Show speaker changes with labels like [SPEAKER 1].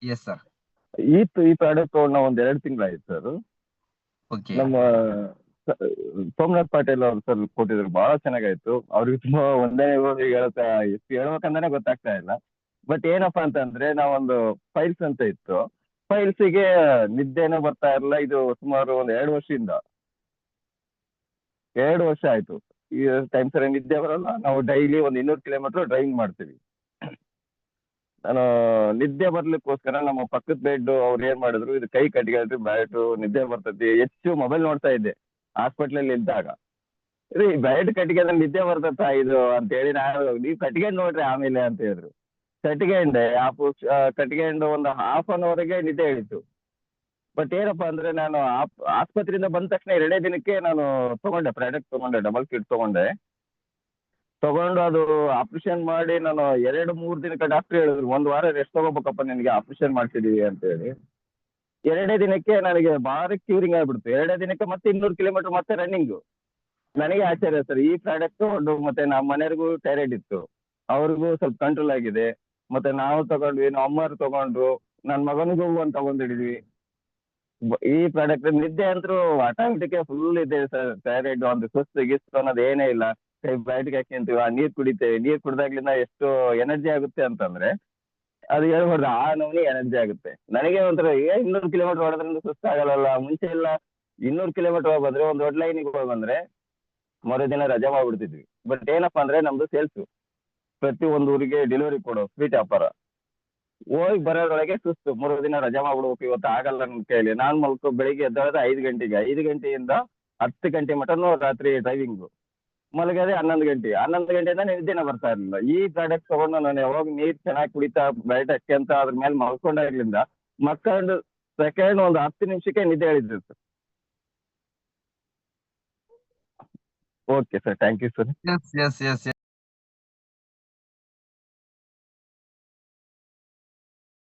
[SPEAKER 1] Yes sir.
[SPEAKER 2] ಈ product ತಗೊಂಡು ಒಂದ್ 2 ತಿಂಗಳಾಯ್ತು ಸರ್.
[SPEAKER 1] ಓಕೆ.
[SPEAKER 2] ನಮ್ಮ ಸ- ಸೋಮನಾಥ್ ಪಾಟೀಲ್ ಅವ್ರು ಸರ್ ಕೊಟ್ಟಿದ್ರು, ಬಹಳ ಚೆನ್ನಾಗಾಯ್ತು. ಅವ್ರಿಗೆ ತುಂಬಾ ಒಂದೇ ಹೇಳ್ತಾ ಎಷ್ಟು ಹೇಳ್ಬೇಕಂತಾನೆ ಗೊತ್ತಾಗ್ತಾ ಇಲ್ಲ. ಬಟ್ ಏನಪ್ಪಾ ಅಂತಂದ್ರೆ, ನಾವೊಂದು ಫೈಲ್ಸ್ ಅಂತ ಇತ್ತು, ಫೈಲ್ಸಿಗೆ ನಿದ್ದೆನೂ ಬರ್ತಾ ಇರಲಿಲ್ಲ. ಇದು ಸುಮಾರು ಒಂದ್ 2 ವರ್ಷದಿಂದ, 2 ವರ್ಷ ಆಯ್ತು. ಈ ಟೈಮ್ ಸರಿ ನಿದ್ದೆ ಬರಲ್ಲ. ನಾವು ಡೈಲಿ ಒಂದು 200 ಕಿಲೋಮೀಟರ್ ಡ್ರೈವಿಂಗ್ ಮಾಡ್ತೀವಿ. ನಾನು ನಿದ್ದೆ ಬರ್ಲಿಕ್ಕೋಸ್ಕರ ನಮ್ಮ ಪಕ್ಕದ ಬೆಡ್ ಅವ್ರು ಏನ್ ಮಾಡಿದ್ರು, ಇದು ಕೈ ಕಟ್ಕೊಳ್ರಿ ಬ್ಯಾಟು ನಿದ್ದೆ ಬರ್ತೈತಿ. ಹೆಚ್ಚು ಮೊಬೈಲ್ ನೋಡ್ತಾ ಇದ್ದೆ ಹಾಸ್ಪಿಟ್ಲಲ್ಲಿ ಇದ್ದಾಗ. ರೀ ಬೆಡ್ ಕಟ್ಗೆ ನಿದ್ದೆ ಬರ್ತತ್ತ ಇದು ಅಂತ ಹೇಳಿ, ನಾನು ನೀವು ಕಟ್ಕೊಂಡು ನೋಡ್ರಿ ಆಮೇಲೆ ಅಂತ ಹೇಳಿದ್ರು. ಕಟ್ಕೊಂಡೆ ಕಟ್ಕೊಂಡು ಒಂದು ಹಾಫ್ 1 ಅವರ್ಗೆ ನಿದ್ದೆ ಹೇಳಿತ್ತು. ಬಟ್ ಏನಪ್ಪಾ ಅಂದ್ರೆ, ನಾನು ಆಸ್ಪತ್ರೆಯಿಂದ ಬಂದ ತಕ್ಷಣ 2 ದಿನಕ್ಕೆ ನಾನು ತಗೊಂಡೆ ಪ್ರಾಡಕ್ಟ್, ತಗೊಂಡೆ ಡಬಲ್ ಕಿಟ್ ತಗೊಂಡೆ. ತಗೊಂಡು ಅದು ಆಪರೇಷನ್ ಮಾಡಿ ನಾನು 2-3 ದಿನಕ್ಕೆ ಡಾಕ್ಟರ್ ಹೇಳಿದ್ರು, 1 ವಾರ ರೆಸ್ಟ್ ತಗೋಬೇಕಪ್ಪ ನಿನಗೆ, ಆಪರೇಷನ್ ಮಾಡ್ತಿದೀವಿ ಅಂತ ಹೇಳಿ. 2 ದಿನಕ್ಕೆ ನನಗೆ ಭಾರಿ ಕ್ಯೂರಿಂಗ್ ಆಗ್ಬಿಡ್ತು. 2 ದಿನಕ್ಕೆ ಮತ್ತೆ 200 ಕಿಲೋಮೀಟರ್ ಮತ್ತೆ ರನ್ನಿಂಗ್. ನನಗೆ ಆಶ್ಚರ್ಯ ಸರ್, ಈ ಪ್ರಾಡಕ್ಟ್ ತಗೊಂಡು ಮತ್ತೆ ನಮ್ಮ ಮನೆಯವ್ರಿಗೂ ಥೈರಾಯ್ಡ್ ಇತ್ತು, ಅವ್ರಿಗೂ ಸ್ವಲ್ಪ ಕಂಟ್ರೋಲ್ ಆಗಿದೆ. ಮತ್ತೆ ನಾವು ತಗೊಂಡ್ವಿ, ನಮ್ಮ ಅಮ್ಮರು ತಗೊಂಡ್ರು, ನನ್ನ ಮಗನಿಗೂ ಒಂದು ತಗೊಂಡಿದ್ವಿ. ಈ ಪ್ರಾಡಕ್ಟ್ ನಿದ್ದೆ ಅಂತೂ ಆಟೋಮೆಟಿಕ್ ಫುಲ್ ಇದೆ ಸರ್. ಥೈರಾಯ್ಡ್ ಒಂದು ಸುಸ್ತು ಗಿಸ್ತು ಅನ್ನೋದು ಏನೇ ಇಲ್ಲ. ಕೈ ಬ್ಯಾಟಿಗೆ ಹಾಕ್ಯಂತೀವಿ, ಆ ನೀರ್ ಕುಡಿತೇವೆ, ನೀರ್ ಕುಡ್ದಾಗ್ಲಿಂದ ಎಷ್ಟು ಎನರ್ಜಿ ಆಗುತ್ತೆ ಅಂತಂದ್ರೆ ಅದು ಹೇಳ್ಬಾರ್ದು, ಆ ನಮೂನಿ ಎನರ್ಜಿ ಆಗುತ್ತೆ. ನನಗೆ ಒಂಥರ 200 ಕಿಲೋಮೀಟರ್ ಹೊಡೆದ್ರಿಂದ ಸುಸ್ತು ಆಗಲ್ಲ. ಮುಂಚೆ ಎಲ್ಲ 200 ಕಿಲೋಮೀಟರ್ ಹೋಗಿ ಬಂದ್ರೆ, ಒಂದು ದೊಡ್ಡ ಲೈನಿಗೆ ಹೋಗಿ ಬಂದ್ರೆ ಮರುದಿನ ರಜೆ ಮಾಡ್ಬಿಡ್ತಿದ್ವಿ. ಬಟ್ ಏನಪ್ಪಾ ಅಂದ್ರೆ, ನಮ್ದು ಸೇಲ್ಸ್, ಪ್ರತಿ ಒಂದು ಊರಿಗೆ ಡೆಲಿವರಿ ಕೊಡೋ ಸ್ವೀಟ್ ವ್ಯಾಪಾರ. ಹೋಗಿ ಬರೋದ್ರೊಳಗೆ ಸುಸ್ತು, 3 ದಿನ ರಜಾ ಮಾಡ್ಬಿಡ್ಬೇಕು, ಇವತ್ತು ಆಗಲ್ಲ ನನ್ನ ಕೈಲಿ. ನಾನ್ ಬೆಳಿಗ್ಗೆ ಎದ್ದೇಳೋದು 5 ಗಂಟೆಗೆ, 5 ಗಂಟೆಯಿಂದ 10 ಗಂಟೆ ಮಟನು ರಾತ್ರಿ ಡ್ರೈವಿಂಗ್. ಮಲಗದೆ 11 ಗಂಟೆ, 11 ಗಂಟೆಯಿಂದ ನಿದ್ದೆನೇ ಬರ್ತಾ ಇರಲಿಲ್ಲ. ಈ ಪ್ರಾಡಕ್ಟ್ ತಗೊಂಡು ನಾನು ಯಾವಾಗ ನೀರ್ ಚೆನ್ನಾಗಿ ಕುಡಿತಾ ಬೆಳಟ್ ಅಂತ ಅದ್ರ ಮೇಲೆ ಮಲ್ಕೊಂಡಾಗ್ಲಿಂದ ಮಕ್ಕಂಡು ಸೆಕೆಂಡ್ ಒಂದು 10 ನಿಮಿಷಕ್ಕೆ ನಿದ್ದೆ ಹೇಳಿದ್ರು sir. Okay sir, thank you sir.
[SPEAKER 1] Yes yes S.